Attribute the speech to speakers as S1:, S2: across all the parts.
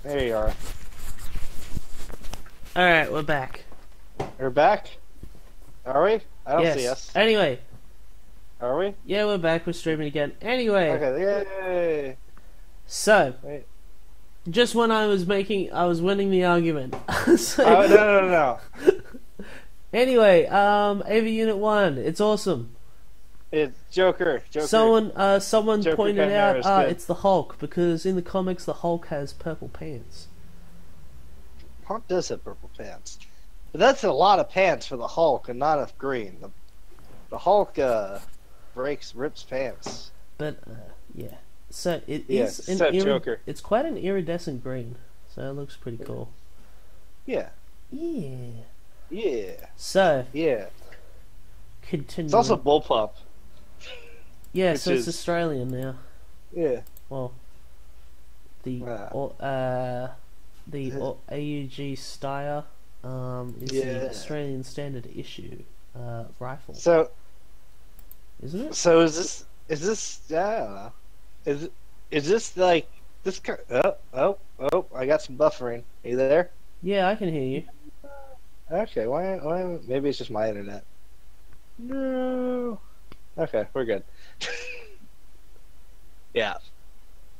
S1: There you are.
S2: Alright, we're back.
S1: We're back? Are we? I don't see us.
S2: Anyway.
S1: Are we?
S2: Yeah, we're back. We're streaming again. Anyway.
S1: Okay, yay!
S2: So.
S1: Wait.
S2: Just when I was winning the argument. So,
S1: oh, no.
S2: Anyway, AV Unit 1, it's awesome.
S1: It's Joker.
S2: Someone
S1: Joker
S2: pointed out,
S1: good.
S2: it's the Hulk, because in the comics the Hulk has purple pants.
S1: Hulk does have purple pants. But that's a lot of pants for the Hulk and not enough green. The Hulk, rips pants.
S2: But, yeah. So,
S1: Joker.
S2: It's quite an iridescent green, so it looks pretty cool.
S1: Yeah. Yeah.
S2: So,
S1: yeah.
S2: Continue.
S1: It's also Bullpup.
S2: Yeah, so it's Australian now.
S1: Yeah.
S2: Well, the AUG Steyr is the Australian standard issue rifle.
S1: So,
S2: isn't it?
S1: So is this? I don't know. Is this like this? Oh! I got some buffering. Are you there?
S2: Yeah, I can hear you.
S1: Okay. Why? Maybe it's just my internet. No. Okay, we're good. Yeah.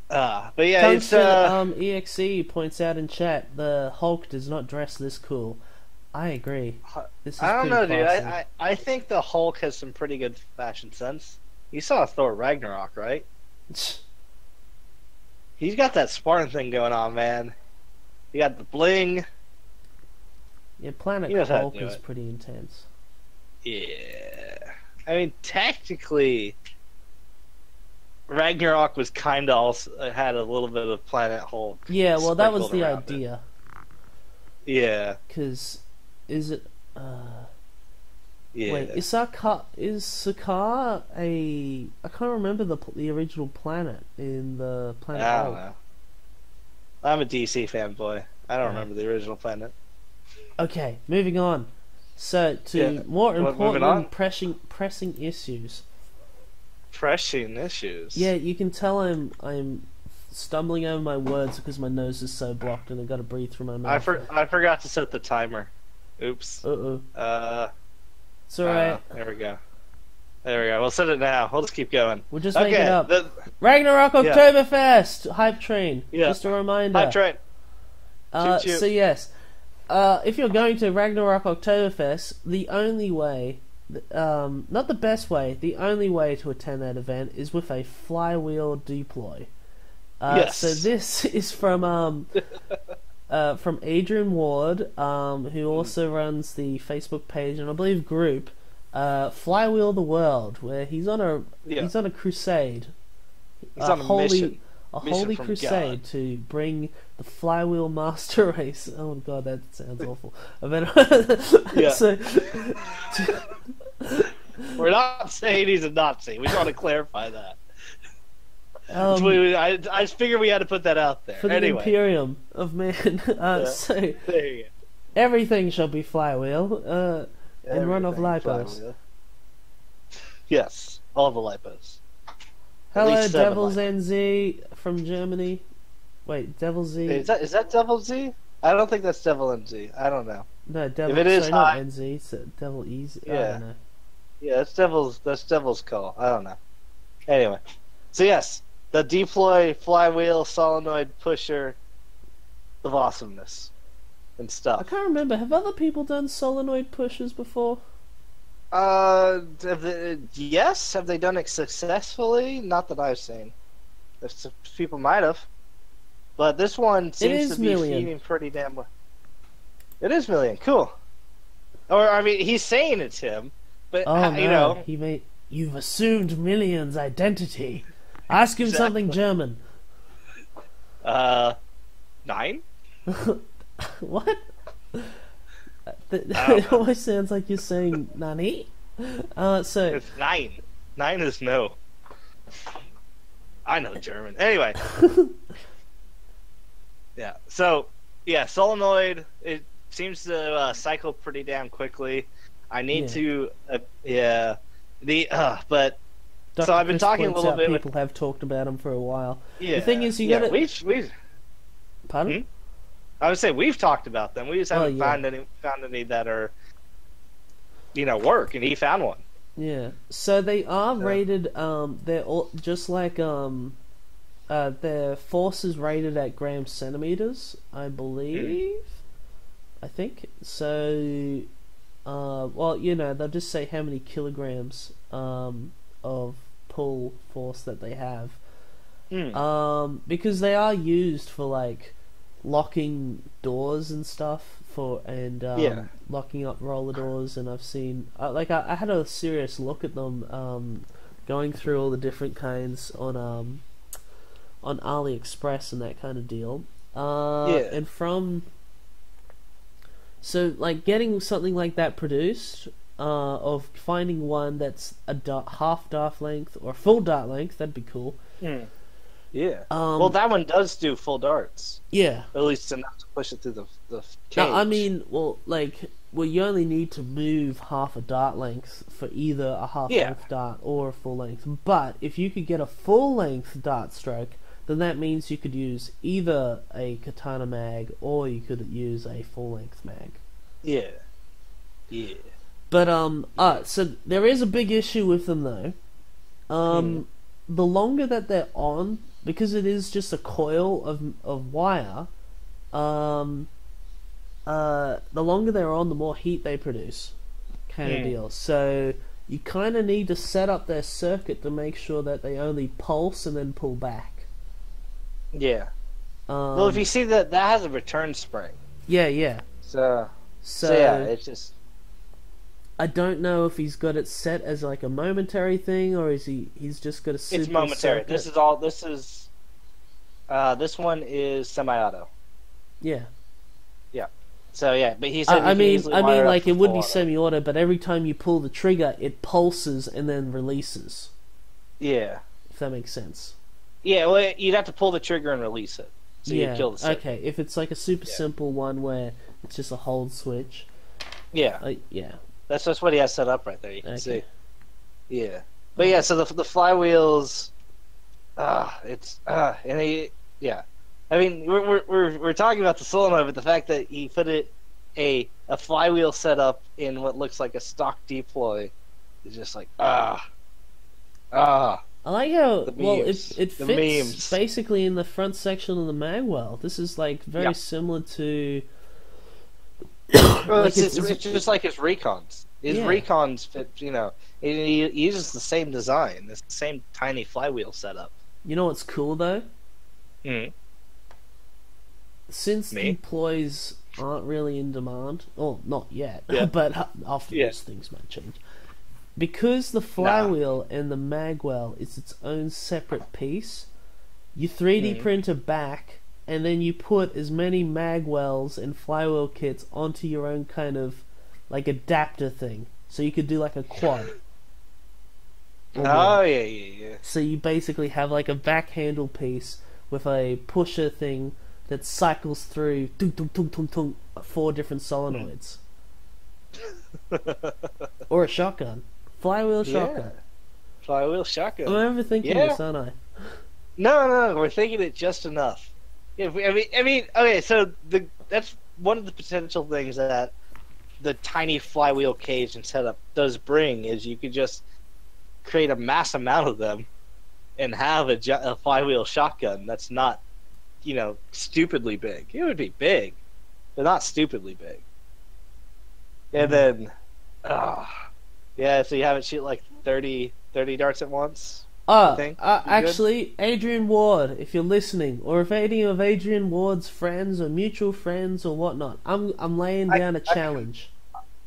S1: But yeah,
S2: Tungsten, EXE points out in chat the Hulk does not dress this cool. I agree. This is
S1: I don't know, dude.
S2: classy.
S1: I think the Hulk has some pretty good fashion sense. You saw Thor Ragnarok, right? He's got that Spartan thing going on, man. He got the bling.
S2: Yeah, Planet Hulk is pretty intense.
S1: Yeah. I mean, technically, Ragnarok was kind of also had a little bit of Planet Hulk.
S2: Yeah, well, that was the idea.
S1: Yeah.
S2: Because, is it...
S1: Yeah.
S2: Wait, is Sakaar a... I can't remember the original planet in the Planet Hulk.
S1: I don't know. I'm a DC fanboy. I don't remember the original planet.
S2: Okay, moving on. So, to more important and pressing issues.
S1: Pressing issues?
S2: Yeah, you can tell I'm stumbling over my words because my nose is so blocked and I've got to breathe through my mouth.
S1: I forgot to set the timer. Oops.
S2: It's alright.
S1: There we go. We'll set it now. We'll just keep going.
S2: We'll just make it up. Ragnarok Oktoberfest! Hype train. Yeah. Just a reminder.
S1: Hype train. Choo-choo.
S2: So yes, if you're going to Ragnarok Oktoberfest, the only way, not the best way, the only way to attend that event is with a Flywheel deploy.
S1: Yes.
S2: So this is from Adrian Ward, who also runs the Facebook page and I believe group, Flywheel the World, where he's on a crusade.
S1: He's on a mission.
S2: A holy crusade to bring the Flywheel Master Race. Oh god, that sounds awful.
S1: We're not saying he's a Nazi. We want to clarify that. I just figured we had to put that out there.
S2: For the Imperium of Man. So
S1: there you go.
S2: Everything shall be Flywheel. And run off lipos.
S1: Flywheel. Yes, all the lipos.
S2: Hello, Devil NZ from Germany. Wait, Devil Z.
S1: Is that Devil Z? I don't think that's Devil NZ. I don't know.
S2: No, Devil.
S1: If it is
S2: not NZ. It's Devil Easy.
S1: Yeah.
S2: I don't know.
S1: Yeah, that's Devil's call. I don't know. Anyway, so yes, the deploy Flywheel solenoid pusher of awesomeness and stuff.
S2: I can't remember. Have other people done solenoid pushers before?
S1: Yes. Have they done it successfully? Not that I've seen. People might have, but this one seems to be feeding pretty damn well. It is Million. Cool. Or I mean, he's saying it's him, but you know,
S2: you've assumed Million's identity. Ask him something German.
S1: 9?
S2: What? It always sounds like you're saying Nani. So
S1: it's 9. 9 is no. I know German. Anyway. Yeah. So yeah, solenoid. It seems to cycle pretty damn quickly. I need to. But.
S2: Dr.
S1: So I've been
S2: Chris
S1: talking a little bit.
S2: People have talked about them for a while.
S1: Yeah.
S2: The thing is, you gotta. Pardon?
S1: I would say we've talked about them. We just haven't
S2: yeah.
S1: found any that are, work, and he found one.
S2: Yeah. So they are rated. They're all just like their force is rated at gram centimeters, I believe. I think so. Well, they'll just say how many kilograms of pull force that they have. Because they are used for like locking doors and stuff locking up roller doors, and I've seen I had a serious look at them going through all the different kinds on AliExpress and that kind of deal. And so like getting something like that produced, of finding one that's a half dart length or full dart length, that'd be cool.
S1: Yeah. Well, that one does do full darts.
S2: Yeah.
S1: At least enough to push it through the cage.
S2: No, I mean, you only need to move half a dart length for either a half length dart or a full length. But if you could get a full length dart stroke, then that means you could use either a katana mag or you could use a full length mag.
S1: Yeah. Yeah.
S2: But so there is a big issue with them though. The longer that they're on, because it is just a coil of wire, the longer they're on, the more heat they produce, kind of deal. So you kind of need to set up their circuit to make sure that they only pulse and then pull back.
S1: Yeah. Well, if you see that has a return spring.
S2: Yeah.
S1: So yeah, it's just.
S2: I don't know if he's got it set as like a momentary thing, or he's just got a super.
S1: It's momentary.
S2: Circuit.
S1: This one is semi-auto.
S2: Yeah.
S1: Yeah. So yeah, but he said.
S2: I mean, like it would be semi-auto, but every time you pull the trigger, it pulses and then releases.
S1: Yeah.
S2: If that makes sense.
S1: Yeah, well, you'd have to pull the trigger and release it, so you'd kill the circuit.
S2: Okay, if it's like a super simple one where it's just a hold switch.
S1: Yeah.
S2: Yeah.
S1: That's just what he has set up right there. You can see. Yeah. But yeah, so the flywheels, yeah. I mean, we're talking about the solenoid, but the fact that he put a flywheel setup in what looks like a stock deploy is just like I like how
S2: it fits basically in the front section of the magwell. This is like very similar to.
S1: Well, it's just like his recons. His recons fit, he uses the same design, the same tiny flywheel setup.
S2: You know what's cool though? Since deploys aren't really in demand, not yet, but afterwards things might change. Because the flywheel and the magwell is its own separate piece, you 3D print a back, and then you put as many magwells and flywheel kits onto your own kind of like adapter thing. So you could do like a quad.
S1: Yeah.
S2: So you basically have like a back handle piece with a pusher thing that cycles through 4 different solenoids. Or a shotgun. Flywheel shotgun.
S1: Flywheel shotgun.
S2: I'm overthinking this, aren't I?
S1: No, we're thinking it just enough. I mean, okay, so that's one of the potential things that the tiny flywheel cage and setup does bring is you could just create a mass amount of them and have a flywheel shotgun that's not, stupidly big. It would be big, but not stupidly big. And then, so you have it shoot like 30 darts at once.
S2: Actually, Adrian Ward, if you're listening, or if any of Adrian Ward's friends or mutual friends or whatnot, I'm laying down a challenge.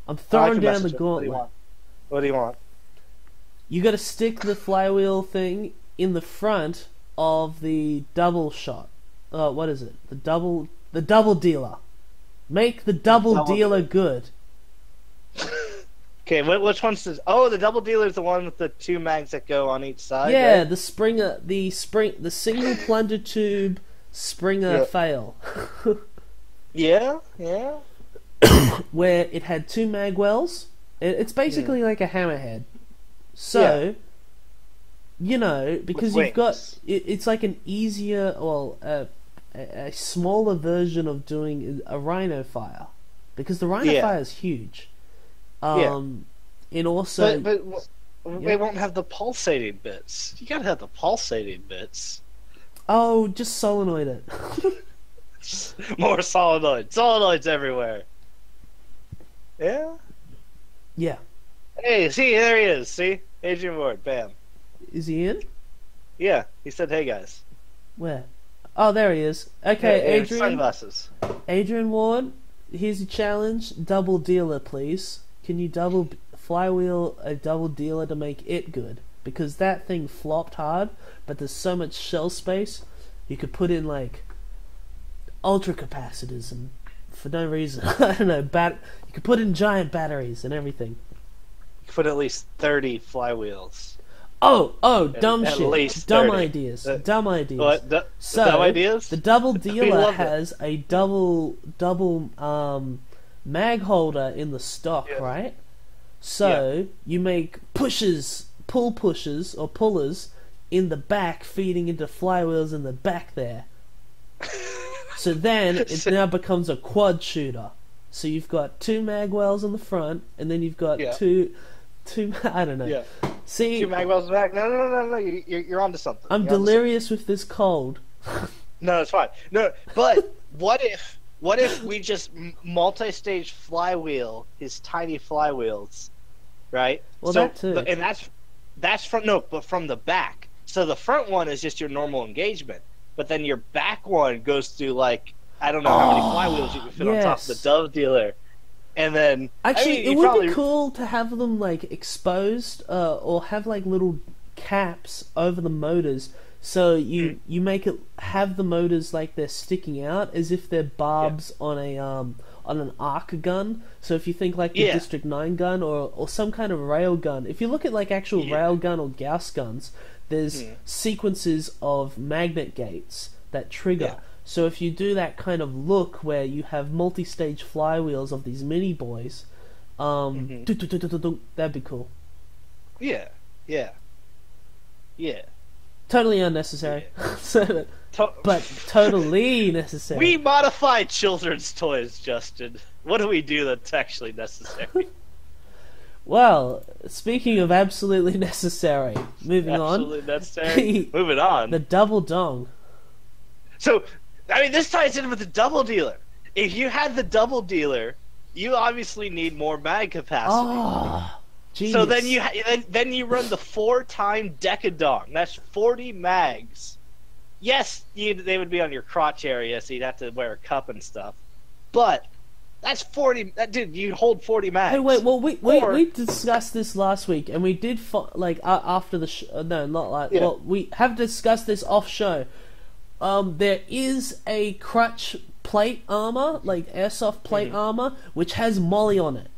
S2: I'm throwing down the gauntlet.
S1: What do you want?
S2: You got to stick the flywheel thing in the front of the double shot. What is it? The double dealer. Make the double dealer good.
S1: Okay, which one's this? Oh, the double dealer is the one with the 2 mags that go on each side.
S2: Yeah,
S1: right?
S2: the single plunger tube Springer fail.
S1: Yeah.
S2: Where it had 2 magwells. It's basically like a hammerhead. So, because you've got it's like an easier, a smaller version of doing a rhino fire, because the rhino fire is huge. And also,
S1: but they won't have the pulsating bits. You gotta have the pulsating bits.
S2: Oh, just solenoid it.
S1: More solenoids everywhere. Yeah.
S2: Yeah.
S1: Hey, see, there he is. See, Adrian Ward. Bam.
S2: Is he in?
S1: Yeah, he said, "Hey guys."
S2: Where? Oh, there he is. Okay, Adrian.
S1: Sunglasses.
S2: Adrian Ward, here's your challenge. Double dealer, please. Can you flywheel a double dealer to make it good? Because that thing flopped hard, but there's so much shell space, you could put in like ultra capacitors and for no reason. I don't know. You could put in giant batteries and everything.
S1: Put at least 30 flywheels.
S2: Oh, dumb
S1: at
S2: shit.
S1: Least
S2: dumb
S1: 30.
S2: ideas. Dumb ideas.
S1: What?
S2: So,
S1: dumb ideas?
S2: The double dealer has a double mag holder in the stock, right? So you make pull pushers or pullers in the back, feeding into flywheels in the back there. So then it now becomes a quad shooter. So you've got 2 mag wells on the front, and then you've got two. I don't know.
S1: Yeah.
S2: See,
S1: 2 mag wells back. No. You're onto something.
S2: I'm delirious with this cold.
S1: No, it's fine. No, but what if we just multi-stage flywheel his tiny flywheels, right?
S2: Well, that too.
S1: And that's but from the back. So the front one is just your normal engagement, but then your back one goes through like I don't know how many flywheels you can fit on top of the dove dealer, and then
S2: actually it would be cool to have them like exposed or have like little caps over the motors. So you make it have the motors like they're sticking out as if they're barbs on an arc gun. So if you think like the District 9 gun or some kind of rail gun, if you look at like actual rail gun or Gauss guns, there's sequences of magnet gates that trigger. Yeah. So if you do that kind of look where you have multi-stage flywheels of these mini boys, that'd be cool.
S1: Yeah.
S2: Totally unnecessary. But totally necessary.
S1: We modify children's toys, Justin. What do we do that's actually necessary?
S2: Well, speaking of absolutely necessary, moving
S1: necessary. Moving on.
S2: The double dong.
S1: So, I mean, this ties in with the double dealer. If you had the double dealer, you obviously need more mag capacity.
S2: Oh, genius.
S1: So then you run the 4-time decadong. That's 40 mags. Yes, they would be on your crotch area, so you'd have to wear a cup and stuff. But that's 40. Dude, you hold 40 mags.
S2: Hey, wait. Well, we discussed this last week, and we did after the no, not like. Yeah. Well, we have discussed this off show. There is a crutch plate armor, like airsoft plate armor, which has molly on it.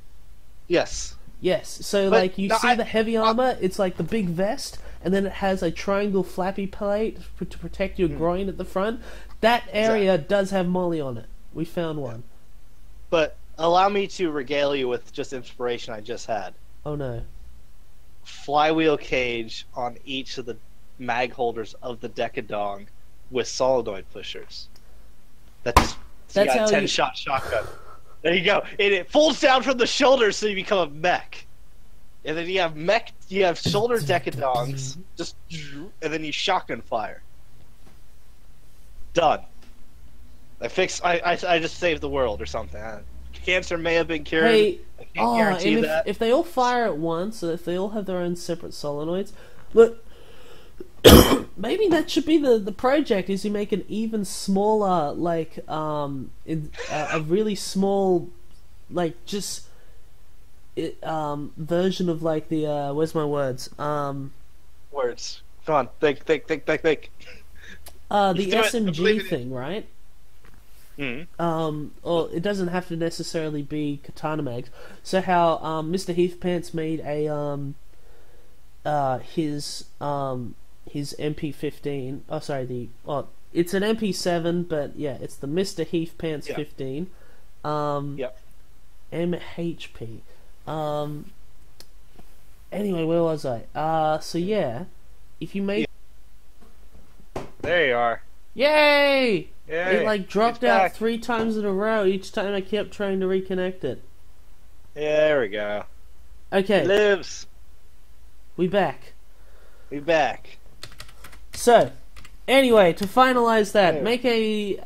S1: Yes.
S2: So the heavy armor, it's like the big vest, and then it has a triangle flappy plate to protect your groin at the front. That area does have molly on it. We found one.
S1: But allow me to regale you with just inspiration I just had.
S2: Oh no.
S1: Flywheel cage on each of the mag holders of the decadong with solenoid pushers. That's how 10-shot shotgun. There you go. And it folds down from the shoulders so you become a mech. And then you have shoulder decadongs, and then you shotgun fire. Done. I just saved the world or something. Cancer may have been cured.
S2: Hey,
S1: I can't guarantee that.
S2: If they all fire at once, or if they all have their own separate solenoids, look, maybe that should be the project. Is you make an even smaller, like a really small, like just version of like the where's my words?
S1: Words. Come on, think.
S2: The SMG thing, right? Or it doesn't have to necessarily be katana mags. So how Mr. Heathpants made a his MP15. Oh, sorry, it's an MP7, but yeah, it's the Mr. Heathpants 15. MHP. Anyway, where was I? So yeah, if you make
S1: there you are.
S2: Yay!
S1: Yay,
S2: it like dropped out 3 times in a row. Each time I kept trying to reconnect it.
S1: Yeah, there we go.
S2: Okay.
S1: It lives.
S2: We back.
S1: We back.
S2: So, anyway, to finalize that,
S1: Yeah.
S2: make a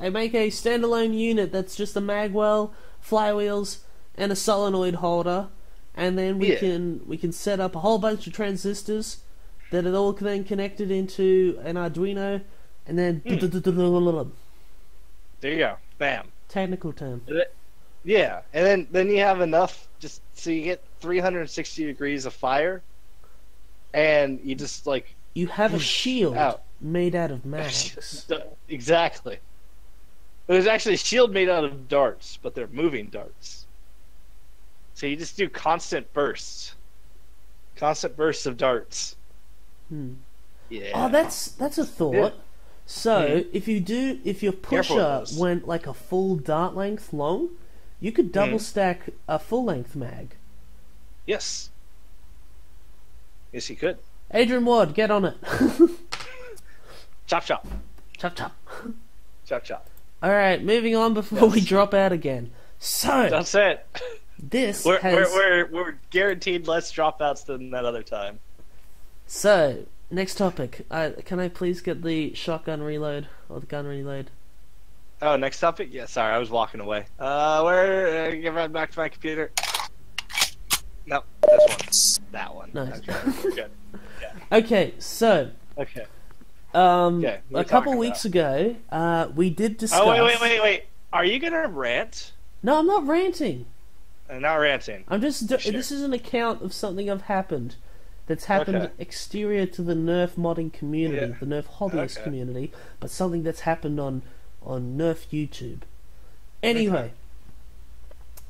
S2: standalone unit that's just a magwell, flywheels, and a solenoid holder, and then we can set up a whole bunch of transistors that are all then connected into an Arduino, and then
S1: there you go. Bam.
S2: technical term.
S1: Yeah, and then you have enough just so you get 360 degrees of fire, and you just like
S2: you have a shield
S1: out.
S2: made out of mags.
S1: Exactly. It was actually a shield made out of darts, but they're moving darts. So you just do constant bursts of darts. Yeah.
S2: Oh, that's a thought.
S1: Yeah.
S2: So if your pusher went like a full dart length long, you could double stack a full length mag.
S1: Yes. Yes, you could.
S2: Adrian Ward, get on it.
S1: Chop chop.
S2: Chop chop.
S1: Chop chop.
S2: All right, moving on before we drop out again. So
S1: that's it. We're guaranteed less dropouts than that other time.
S2: So next topic. Can I please get the shotgun reload or the gun reload?
S1: Oh, next topic? Yeah, sorry, I was walking away. Get right back to my computer. No, this one. That one.
S2: Nice.
S1: Okay, we're good. Yeah.
S2: Okay, so.
S1: Okay.
S2: A couple weeks ago, we did discuss.
S1: Oh, wait. Are you gonna rant?
S2: No, I'm not ranting.
S1: I'm not ranting.
S2: I'm just.
S1: Sure.
S2: This is an account of something that's happened exterior to the Nerf modding community, the Nerf hobbyist community, but something that's happened on Nerf YouTube. Anyway,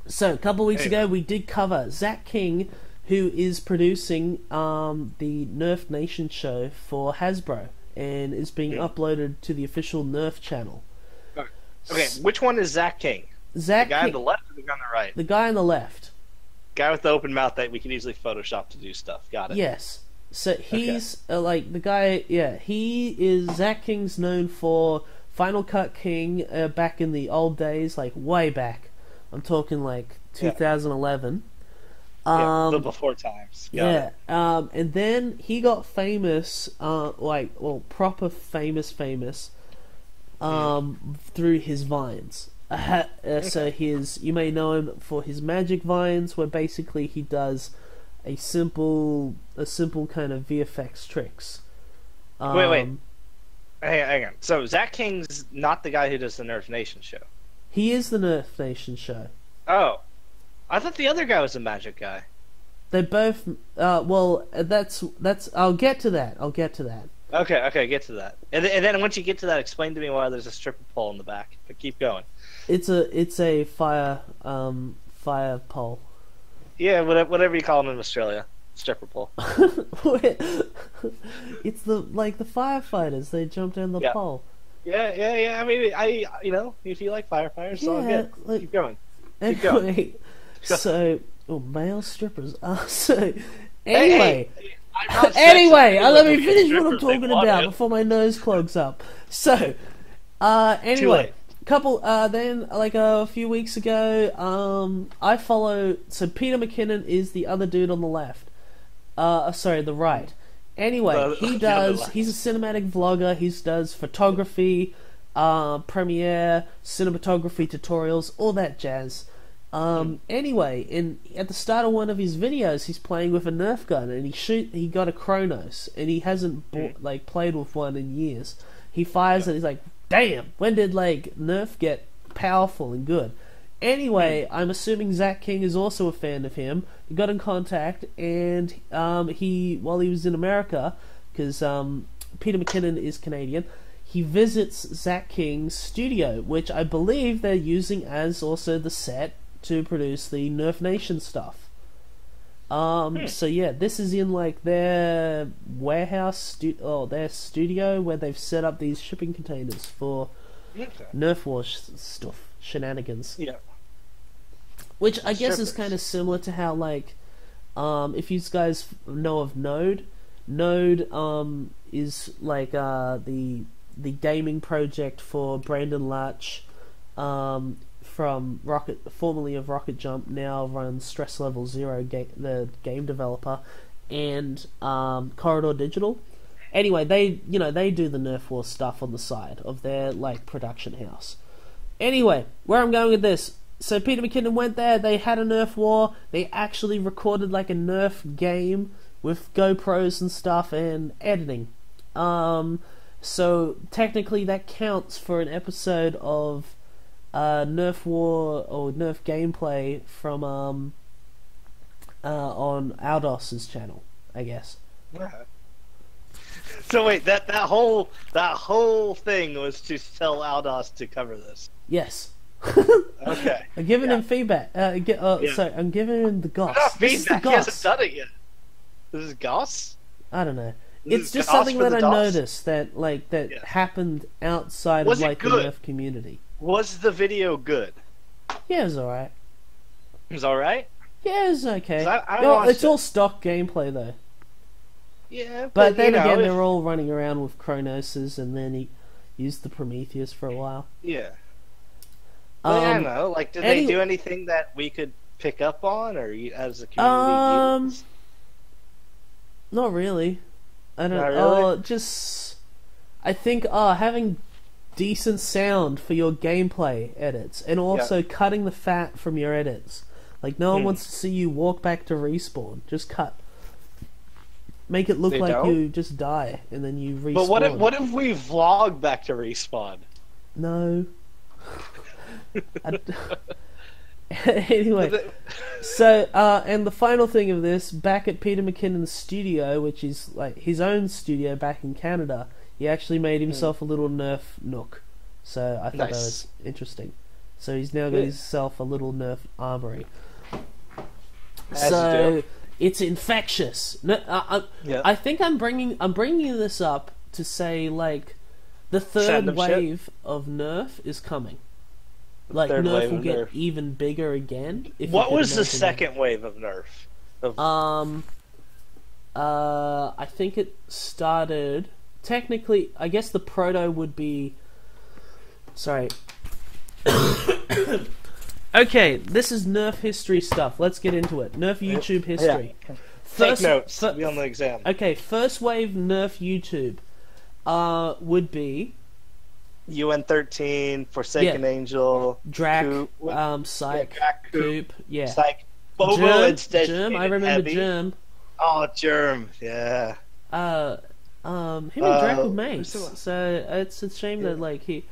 S2: so a couple weeks ago we did cover Zach King, who is producing the Nerf Nation show for Hasbro and is being uploaded to the official Nerf channel.
S1: Okay, which one is Zach King?
S2: Zach
S1: the guy
S2: King,
S1: on the left or the guy on the right?
S2: The guy on the left.
S1: Guy with the open mouth that we can easily Photoshop to do stuff. Got it.
S2: Yes. So he's like the guy. Yeah, he is. Zach King's known for Final Cut King back in the old days, like way back. I'm talking like 2011.
S1: The before times. Got it.
S2: And then he got famous, proper famous, through his vines. So you may know him for his magic vines, where basically he does a simple kind of VFX tricks.
S1: Wait. Hang on. So Zach King's not the guy who does the Nerf Nation show.
S2: He is the Nerf Nation show.
S1: Oh, I thought the other guy was a magic guy.
S2: They both. That's. I'll get to that.
S1: Okay, get to that. And then once you get to that, explain to me why there's a stripper pole in the back. But keep going.
S2: It's a fire pole.
S1: Yeah, whatever you call them in Australia, stripper pole.
S2: It's the firefighters. They jump down the pole.
S1: Yeah. I mean, if you like firefighters, it's all good. Keep going.
S2: Anyway, so male strippers. Anyway. Let me finish what I'm talking about before my nose clogs up. So, anyway, then a few weeks ago, I follow. So Peter McKinnon is the other dude on the left. The right. Anyway, he's a cinematic vlogger. He does photography, Premiere, cinematography tutorials, all that jazz. Anyway, at the start of one of his videos, he's playing with a Nerf gun, and he got a Kronos, and he hasn't played with one in years. He fires it, he's like, damn, when did Nerf get powerful and good? Anyway, I'm assuming Zach King is also a fan of him. He got in contact, and while he was in America, because Peter McKinnon is Canadian, he visits Zach King's studio, which I believe they're using as also the set to produce the Nerf Nation stuff. So yeah, this is in their warehouse, their studio, where they've set up these shipping containers for Nerf War stuff, shenanigans. Yeah. Which I guess is kind of similar to how if you guys know of Node is the the gaming project for Brandon Latch, from formerly of Rocket Jump, now runs Stress Level Zero, the game developer, and Corridor Digital. Anyway, they do the Nerf War stuff on the side of their like production house. Anyway, where I'm going with this. So Peter McKinnon went there, they had a Nerf War, they actually recorded like a Nerf game with GoPros and stuff and editing. So technically that counts for an episode of Nerf War or Nerf gameplay from on Aldos's channel, I guess.
S1: So wait, that whole thing was to tell Aldos to cover this.
S2: Yes.
S1: Okay.
S2: I'm giving him feedback. So I'm giving him the goss.
S1: Feedback. He hasn't done it yet. This is goss.
S2: I don't know. It's just something that I noticed that happened outside of like the Nerf community.
S1: Was the video good?
S2: Yeah, it was alright.
S1: It was alright?
S2: Yeah, it was okay. It's all stock gameplay though.
S1: Yeah,
S2: but then again, they're all running around with Chronoses, and then he used the Prometheus for a while.
S1: Yeah. I don't know. Like, did they do anything that we could pick up on, or as a community?
S2: Not really. I don't.
S1: Really?
S2: I think having decent sound for your gameplay edits, and also cutting the fat from your edits. Like, no one wants to see you walk back to respawn. Just cut. Make it look like you just die, and then you respawn.
S1: But what if we vlog back to respawn?
S2: No. Anyway, so and the final thing of this, back at Peter McKinnon's studio, which is like his own studio back in Canada, he actually made himself a little Nerf nook. So I thought that was interesting. So he's now got himself a little Nerf armory. So it's infectious. No, I think I'm bringing this up to say like the third wave of Nerf is coming. Like Nerf will get even bigger again.
S1: What was the second wave of Nerf?
S2: I think it started. Technically, I guess the proto would be. Sorry. Okay, this is Nerf history stuff. Let's get into it. Nerf YouTube history.
S1: Yeah. Take notes. Be on the exam.
S2: Okay, first wave Nerf YouTube would be
S1: UN13, Forsaken Angel,
S2: Drac,
S1: Coop,
S2: Psych,
S1: Coop,
S2: Psych,
S1: Bobo instead.
S2: Germ, I remember Heavy. Germ.
S1: Oh, Germ, yeah.
S2: Him and Drac were mates, so it's a shame that like he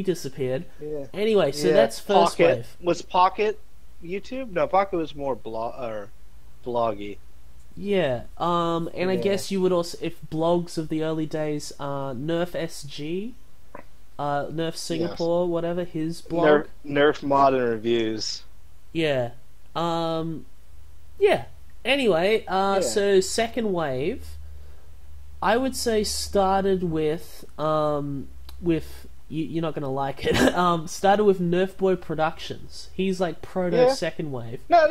S2: disappeared. Yeah. Anyway, so that's first wave.
S1: Was Pocket YouTube? No, Pocket was more bloggy.
S2: Yeah, and I guess you would also, if blogs of the early days, Nerf SG. Nerf Singapore, whatever, his blog.
S1: Nerf Modern Reviews.
S2: Yeah. Yeah. Anyway, so second wave, I would say started with you're not gonna like it. Started with Nerf Boy Productions. He's like proto second wave.
S1: No,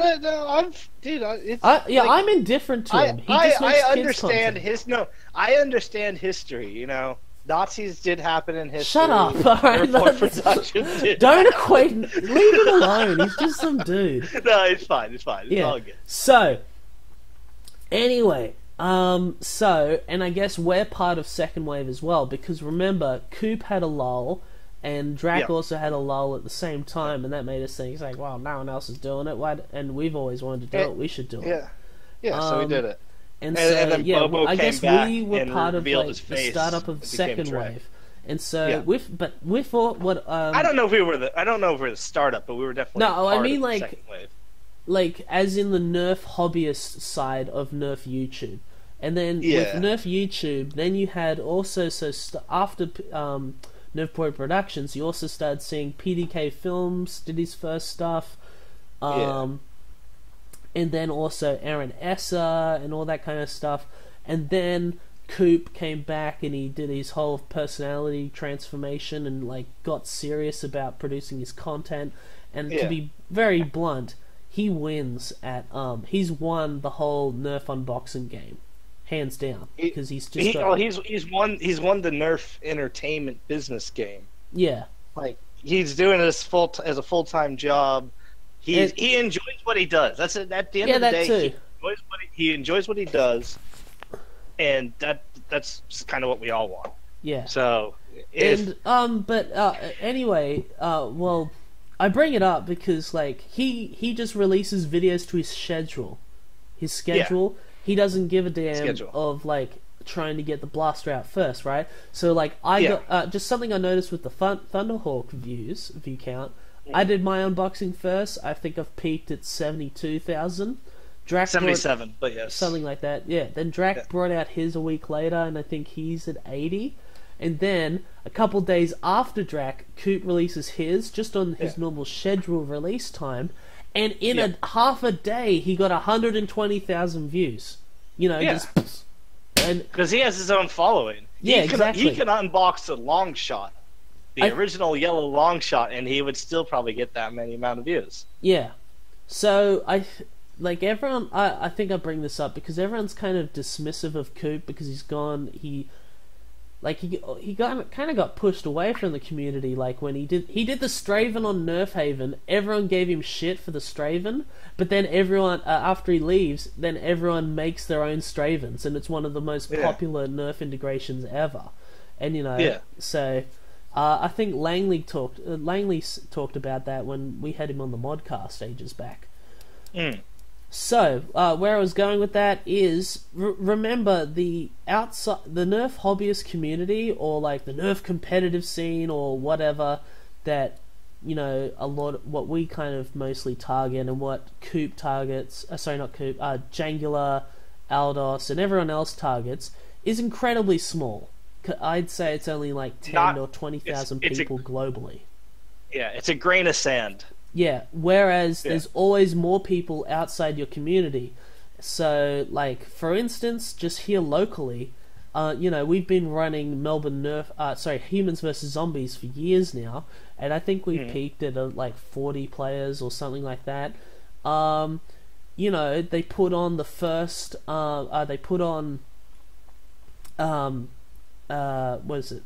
S2: I'm indifferent to him. He just makes
S1: I understand I understand history. You know, Nazis did happen in history.
S2: Shut up! Alright, don't equate. Leave him alone. He's just some dude.
S1: No, it's fine. It's fine. It's all good.
S2: So, anyway. And I guess we're part of second wave as well, because remember, Coop had a lull, and Drac also had a lull at the same time, and that made us think, like, well, no one else is doing it, and we've always wanted to do it, we should do it.
S1: Yeah, so we did it.
S2: And then Bobo I guess we were part of like, the startup of the second wave. And so with what
S1: I don't know if we were the startup, but we were definitely part of the second wave.
S2: Like, as in the Nerf hobbyist side of Nerf YouTube. And then with Nerf YouTube, then you had also, after Nerf Boy Productions, you also started seeing PDK Films did his first stuff. And then also Aaron Esser and all that kind of stuff. And then Coop came back and he did his whole personality transformation and like got serious about producing his content. And to be very blunt, he wins at he's won the whole Nerf unboxing game. hands down, because he's just
S1: he's won the Nerf entertainment business game.
S2: Yeah,
S1: like he's doing this as a full-time job. He enjoys what he does. That's it. At the end of the day, he enjoys what he does, and that's kind of what we all want.
S2: Yeah.
S1: So
S2: anyway, well, I bring it up because like he just releases videos to his schedule. Yeah. He doesn't give a damn of like trying to get the blaster out first, right? So like I got just something I noticed with the Thunderhawk view count. I did my unboxing first. I think I've peaked at 72,000.
S1: 77, but yes,
S2: something like that. Yeah. Then Drac brought out his a week later, and I think he's at 80. And then a couple days after Drac, Coop releases his just on his normal schedule release time, and in a half a day he got 120,000 views. You know, just
S1: because he has his own following.
S2: Exactly.
S1: He can unbox a long shot, the original yellow long shot, and he would still probably get that many amount of views.
S2: Yeah. So everyone, I think I bring this up because everyone's kind of dismissive of Coop because he's gone. He kind of got pushed away from the community. Like when he did the Straven on Nerf Haven, everyone gave him shit for the Straven, but then everyone after he leaves, then everyone makes their own Stravens, and it's one of the most popular Nerf integrations ever. And so I think Langley talked about that when we had him on the modcast ages back. So, where I was going with that is, remember the Nerf hobbyist community, or like the Nerf competitive scene, or whatever, that, you know, what we kind of mostly target, and what Coop targets, Jangular, Aldos, and everyone else targets, is incredibly small. I'd say it's only like 10 or 20,000 people globally.
S1: Yeah, it's a grain of sand.
S2: Yeah, whereas there's always more people outside your community. So, like, for instance, just here locally, you know, we've been running Melbourne Humans vs. Zombies for years now, and I think we peaked at like 40 players or something like that. You know, they put on the first, what is it?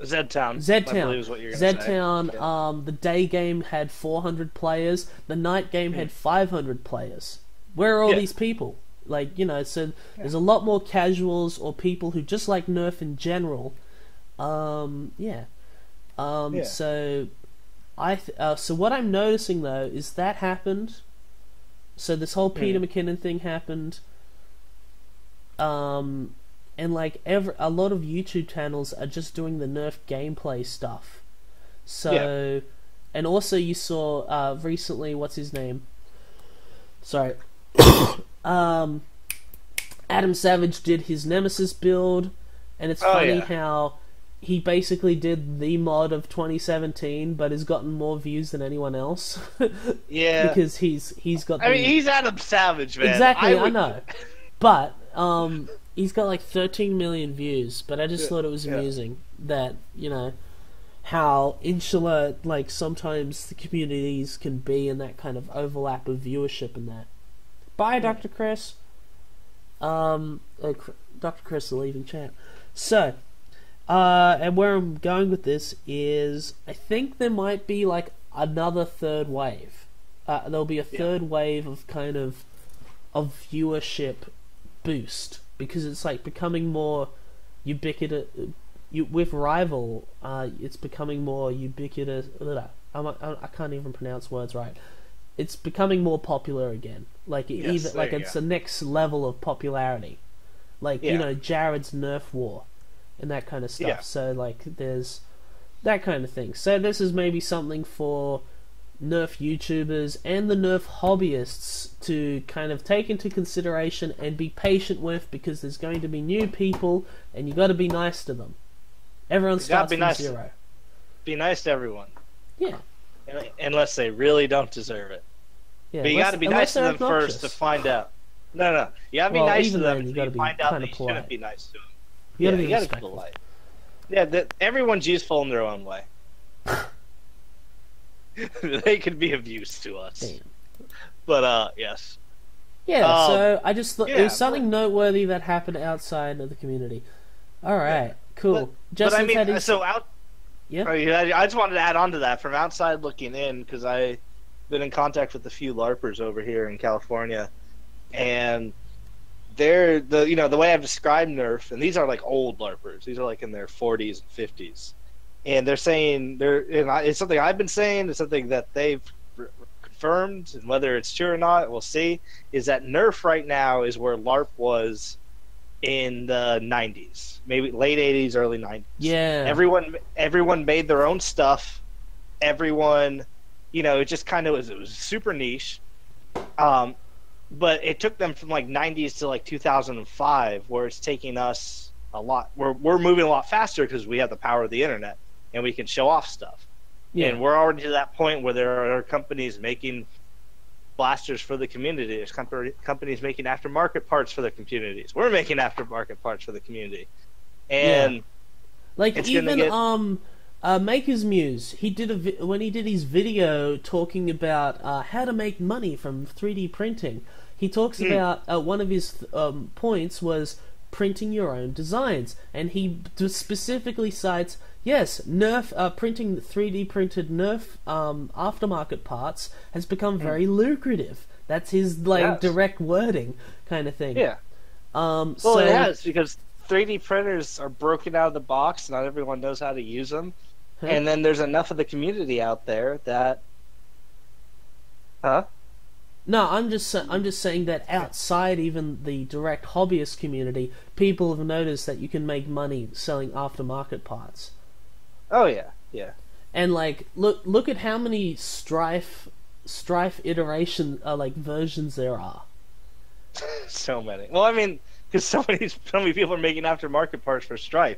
S1: Z-Town.
S2: The day game had 400 players. The night game had 500 players. Where are all these people? Like, you know, so there's a lot more casuals or people who just like Nerf in general. So so what I'm noticing though is that happened. So this whole Peter McKinnon thing happened. And like a lot of YouTube channels are just doing the Nerf gameplay stuff. So, and also you saw recently, what's his name? Sorry, Adam Savage did his Nemesis build, and it's funny how he basically did the mod of 2017, but has gotten more views than anyone else. Because he's got. I
S1: mean, he's Adam Savage, man.
S2: Exactly, I know, but he's got like 13 million views, but I just thought it was amusing that, you know, how insular, like, sometimes the communities can be in that kind of overlap of viewership and that. Bye, Dr. Chris. Dr. Chris is leaving chat. So, and where I'm going with this is, I think there might be, like, another third wave. There'll be a third wave of kind of viewership boost. Because it's like becoming more ubiquitous. With Rival, it's becoming more ubiquitous. I can't even pronounce words right. It's becoming more popular again. Like it's the next level of popularity. Like you know, Jared's Nerf War, and that kind of stuff.
S1: Yeah.
S2: So like there's that kind of thing. So this is maybe something for Nerf YouTubers and the Nerf hobbyists to kind of take into consideration and be patient with, because there's going to be new people and you got to be nice to them. Everyone starts from zero.
S1: Be nice to everyone.
S2: Yeah.
S1: Unless they really don't deserve it.
S2: Yeah,
S1: but you got to be nice to them first to find out. No. You got to be nice to them until you find out that you shouldn't be nice to them.
S2: You got to be
S1: polite. Yeah, everyone's useful in their own way. They could be of use to us.
S2: Damn.
S1: But yes.
S2: Yeah, so I just thought it was something noteworthy that happened outside of the community. All right, cool.
S1: But I mean, I just wanted to add on to that from outside looking in, because I've been in contact with a few LARPers over here in California, and they're the way I've described Nerf, and these are like old LARPers. These are like in their 40s and 50s, and they're saying it's something I've been saying. It's something that they've confirmed, and whether it's true or not, we'll see. Is that Nerf right now is where LARP was in the 90s, maybe late 80s, early 90s.
S2: Yeah.
S1: Everyone made their own stuff. Everyone, it just kind of it was super niche. But it took them from like 90s to like 2005, where it's taking us a lot. We're moving a lot faster because we have the power of the internet and we can show off stuff. Yeah. And we're already to that point where there are companies making blasters for the community. There's companies making aftermarket parts for the communities. We're making aftermarket parts for the community. And
S2: like even Maker's Muse, when he did his video talking about how to make money from 3D printing, he talks about one of his points was printing your own designs, and he specifically cites Nerf printing 3D printed Nerf aftermarket parts has become very lucrative. That's his direct wording kind of thing.
S1: Yeah. So it has, because 3D printers are broken out of the box. Not everyone knows how to use them. And then there's enough of the community out there that...
S2: No, I'm just saying that outside even the direct hobbyist community, people have noticed that you can make money selling aftermarket parts.
S1: Oh yeah, yeah.
S2: And like, look at how many Strife iteration versions there are.
S1: So many. Well, I mean, because so many people are making aftermarket parts for Strife.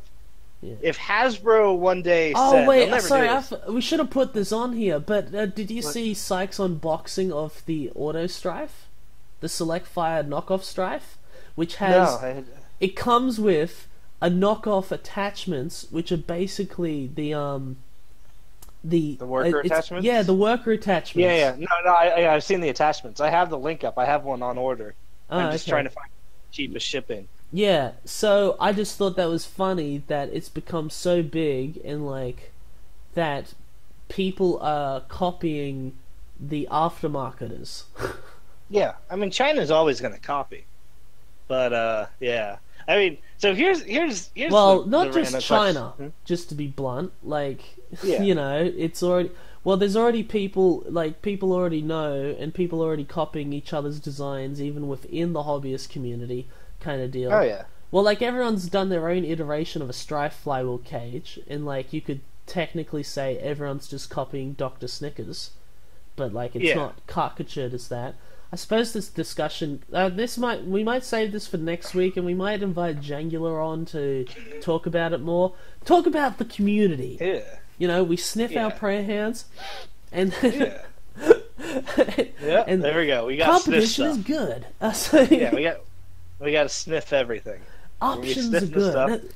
S1: Yeah. If Hasbro one day
S2: we should have put this on here, but did you see Sykes' unboxing of the Auto Strife? The Select Fire knockoff Strife? Which has... It comes with a knockoff attachments, which are basically the
S1: worker attachments?
S2: Yeah, the worker attachments.
S1: Yeah. No, I've seen the attachments. I have the link up. I have one on order. I'm just trying to find the cheapest shipping.
S2: Yeah, so I just thought that was funny that it's become so big, and that people are copying the aftermarketers.
S1: Yeah, I mean, China's always going to copy. But yeah. I mean, so here's
S2: not just China, just to be blunt, it's already... Well, there's already people already know, and people already copying each other's designs, even within the hobbyist community kind of deal.
S1: Oh, yeah.
S2: Well, everyone's done their own iteration of a Strife Flywheel cage, and, you could technically say everyone's just copying Dr. Snickers, but, it's not caricatured as that. I suppose this discussion, we might save this for next week, and we might invite Jangular on to talk about it more. Talk about the community.
S1: Yeah.
S2: We sniff our prayer hands, and
S1: and there we go. We got
S2: competition is good.
S1: We got to sniff everything.
S2: Options are good.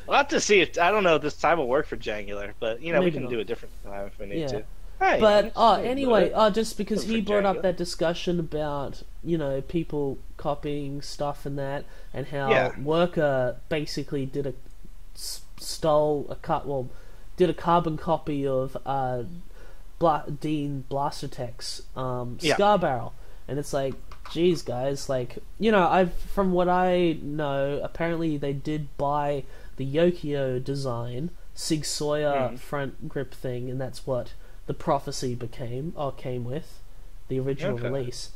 S1: We'll have to see if I don't know if this time will work for Jangular, but we can do a different time if we need to. Hey,
S2: but anyway, just because he brought up that discussion about people copying stuff and that, and how Worker basically did a carbon copy of Dean Blastertech's Scar Barrel, and it's like, geez, guys, from what I know, apparently they did buy the Yokio design Sig Sauer front grip thing, and that's what the Prophecy came with the original release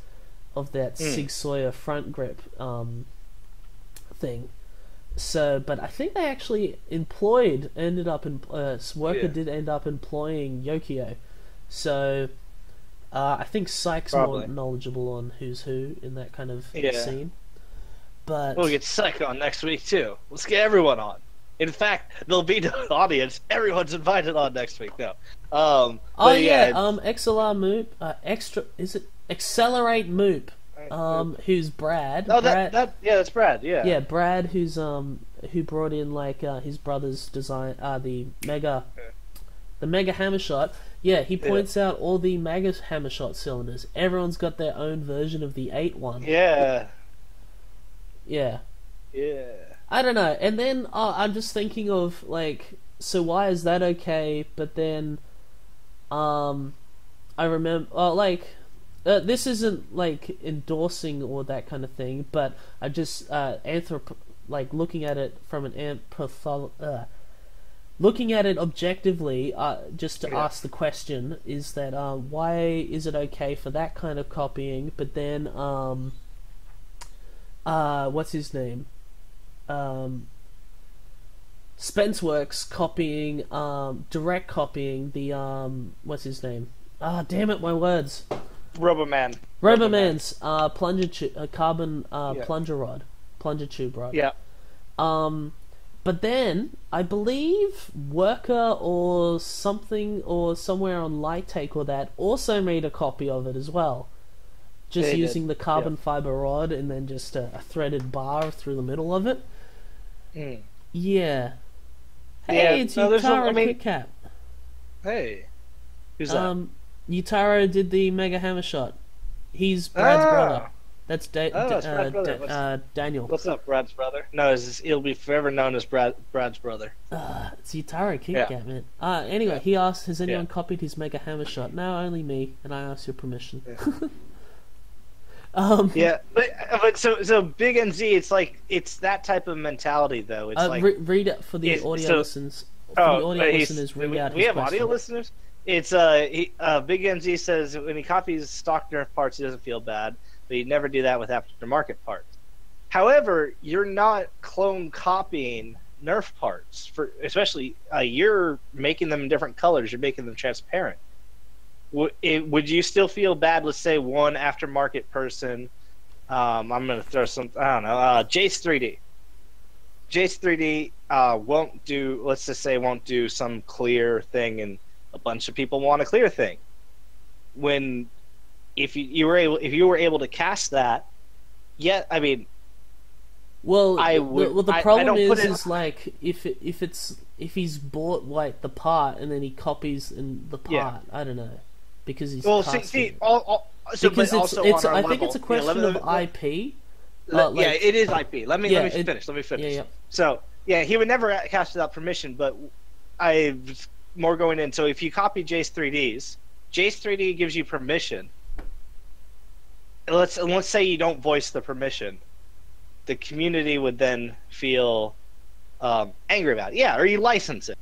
S2: of that Sig Sauer front grip thing. So, but I think they actually Worker did end up employing Yokio. So, I think Sykes more knowledgeable on who's who in that kind of scene. But
S1: we'll get Syke on next week too. Let's get everyone on. In fact, there'll be no audience. Everyone's invited on next week. No.
S2: XLR Moop. Is it Accelerate Moop? Who's Brad?
S1: Oh, that's Brad. Yeah.
S2: Yeah, Brad, who brought in his brother's design, the Mega Hammer Shot. Yeah, he points out all the Mega Hammershot cylinders. Everyone's got their own version of the 8 one.
S1: Yeah.
S2: Yeah.
S1: Yeah.
S2: I don't know. And then I'm just thinking of, like, so why is that okay? But then, I remember, this isn't, like, endorsing or that kind of thing, but I just, looking at it from an looking at it objectively, just to ask the question, is that, why is it okay for that kind of copying, but then, what's his name? Spenceworks copying, direct copying the, what's his name? Damn it, my words. Roboman's, carbon, plunger tube rod.
S1: Yeah.
S2: But then, I believe Worker or something, or somewhere on Light Take or that, also made a copy of it as well. Just using the carbon fiber rod and then just a threaded bar through the middle of it.
S1: Mm.
S2: Yeah. Hey, it's Yutaro KitKat.
S1: Hey. Who's that?
S2: Yutaro did the Mega Hammershot. He's Brad's brother. That's
S1: Brad's brother.
S2: Daniel.
S1: What's up, Brad's brother? No, he'll be forever known as Brad's brother.
S2: It's Yutaro KitKat, man. Anyway, he asked, has anyone copied his Mega Hammershot? No, only me, and I asked your permission.
S1: Yeah. but so Big NZ, it's that type of mentality though. It's
S2: read it for the audio listeners. Listeners, read out.
S1: We have audio listeners. It's Big NZ says when he copies stock Nerf parts, he doesn't feel bad, but he'd never do that with aftermarket parts. However, you're not clone copying Nerf parts, especially you're making them in different colors. You're making them transparent. Would you still feel bad? Let's say one aftermarket person. I'm going to throw some. I don't know. Jace 3D. Jace 3D won't do. Let's just say won't do some clear thing, and a bunch of people want a clear thing. If you were able to cast that, I mean.
S2: Well, the problem is like if he's bought like the part and then he copies in the part. I don't know. Because he's
S1: I think
S2: it's a question of IP.
S1: It is IP. Let me finish.
S2: Yeah.
S1: So he would never cast without permission, but I'm more going in. So if you copy Jace 3Ds, Jace 3D gives you permission. Let's say you don't voice the permission, the community would then feel angry about it. Or you license it,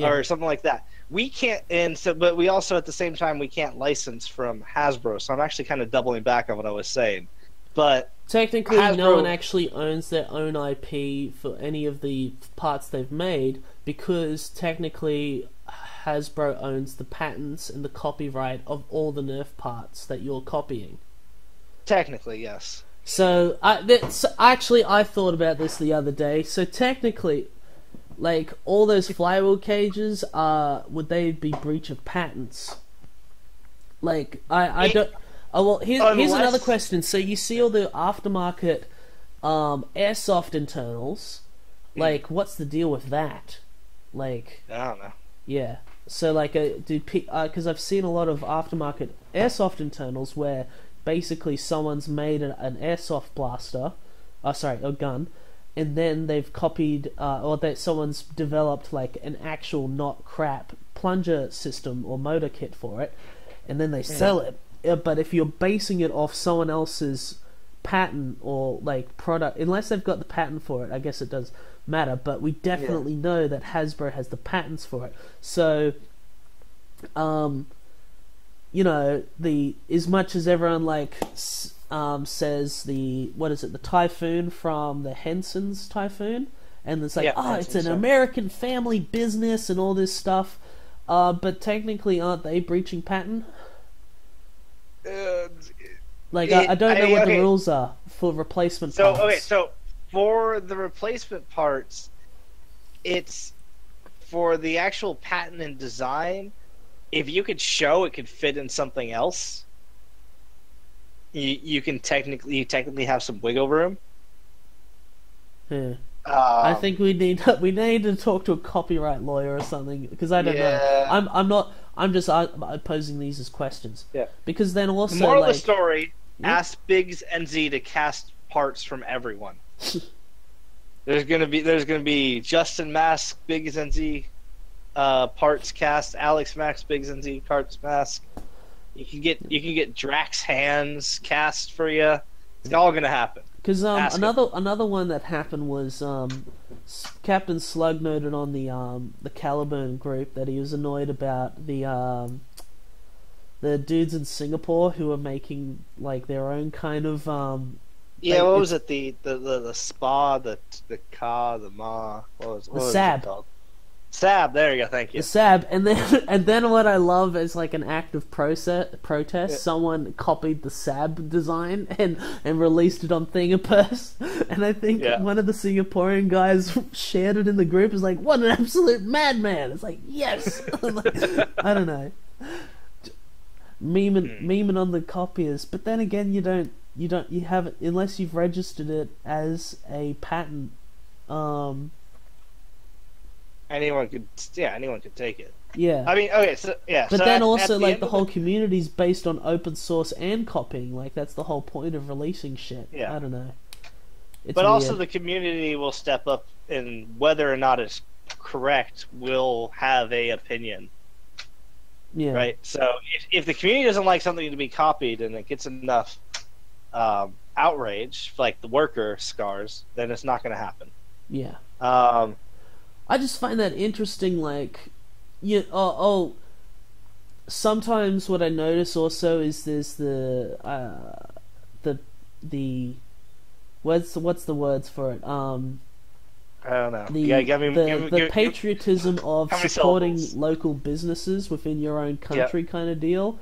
S1: or something like that. We can't, but we also at the same time we can't license from Hasbro. So I'm actually kind of doubling back on what I was saying. But
S2: technically, no one actually owns their own IP for any of the parts they've made, because technically Hasbro owns the patents and the copyright of all the Nerf parts that you're copying.
S1: Technically, yes.
S2: So I thought about this the other day. So technically, like all those Flywheel cages, would they be breach of patents? Like I don't. Oh well, here's another question. So you see all the aftermarket airsoft internals. Like, what's the deal with that? Like,
S1: I don't know.
S2: Yeah. So like, because I've seen a lot of aftermarket airsoft internals where basically someone's made an airsoft blaster, a gun, and then they've copied, or that someone's developed like an actual not crap plunger system or motor kit for it, and then they sell it. But if you're basing it off someone else's patent or like product, unless they've got the patent for it, I guess it does matter. But we definitely know that Hasbro has the patents for it. So, you know, as much as everyone like says the Typhoon from the Henson's Typhoon, and it's like it's an American family business and all this stuff, but technically aren't they breaching patent? I don't know what the rules are for replacement parts.
S1: So for the replacement parts, it's for the actual patent and design. If you could show it could fit in something else, you technically have some wiggle room.
S2: Yeah. I think we need to talk to a copyright lawyer or something, because I don't know. I'm just posing these as questions.
S1: Yeah.
S2: Because then also,
S1: the moral of the story: ask Biggs and Z to cast parts from everyone. There's gonna be Justin Mask, Biggs and Z, parts cast. Alex Max, Biggs and Z parts mask. You can get Drax hands cast for you. It's all gonna happen.
S2: Because another one that happened was Captain Slug noted on the Caliburn group that he was annoyed about the dudes in Singapore who were making like their own kind of
S1: what was it, the spa, the ka, the ma, what was it called? Sab, there you go, thank you.
S2: The Sab, and then what I love is like an act of protest. Yeah. Someone copied the Sab design and released it on Thingiverse, and I think one of the Singaporean guys shared it in the group. Is like, what an absolute madman! It's like, yes, I don't know, memeing on the copiers, but then again, you have it unless you've registered it as a patent.
S1: Anyone could take it.
S2: Yeah.
S1: I mean, okay, so yeah.
S2: But
S1: so
S2: then also, like, the whole community's based on open source and copying. Like, that's the whole point of releasing shit. Yeah. I don't know. It's
S1: but
S2: weird.
S1: Also, the community will step up, and whether or not it's correct, will have a opinion.
S2: Yeah.
S1: Right. So if the community doesn't like something to be copied, and it gets enough outrage, like the worker scars, then it's not going to happen.
S2: Yeah. I just find that interesting, like, sometimes what I notice also is there's the what's the words for it? I
S1: don't know.
S2: The patriotism of supporting local businesses within your own country kind of deal.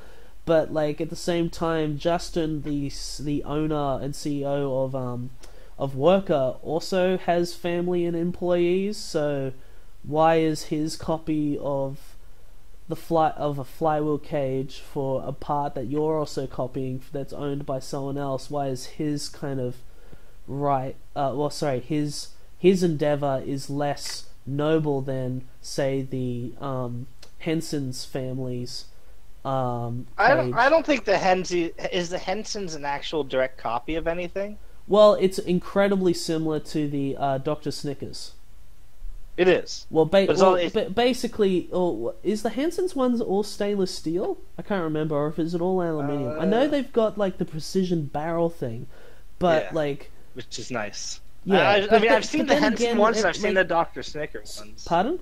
S2: But, like, at the same time, Justin, the owner and CEO of Worker, also has family and employees, so why is his copy of a Flywheel cage for a part that you're also copying that's owned by someone else, why is his kind of his endeavor is less noble than, say, the Henson's family's cage?
S1: I don't think the Henson's an actual direct copy of anything.
S2: Well, it's incredibly similar to the Dr. Snickers.
S1: It is.
S2: Well, basically, is the Henson's ones all stainless steel? I can't remember, or is it all aluminium? I know they've got like the precision barrel thing, but like,
S1: which is nice.
S2: Yeah,
S1: I've seen the Henson ones, and I've seen the Dr. Snickers ones.
S2: Pardon?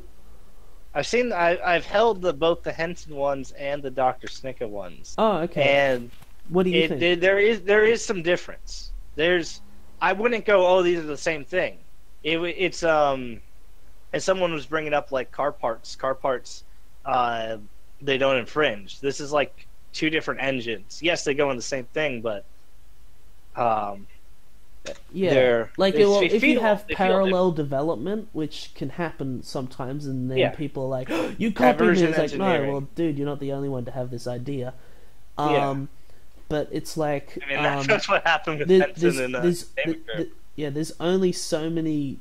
S1: I've held both the Henson ones and the Dr. Snicker ones.
S2: Oh, okay.
S1: And
S2: what do you think?
S1: There is some difference. I wouldn't go, these are the same thing. It's and someone was bringing up like car parts, they don't infringe. This is like two different engines. Yes, they go in the same thing, but
S2: if you have parallel development, which can happen sometimes, and then people are like, oh, you copied me. It's like, no, well, dude, you're not the only one to have this idea. But it's like,
S1: I mean, that's what happened with Henson and
S2: there's only so many.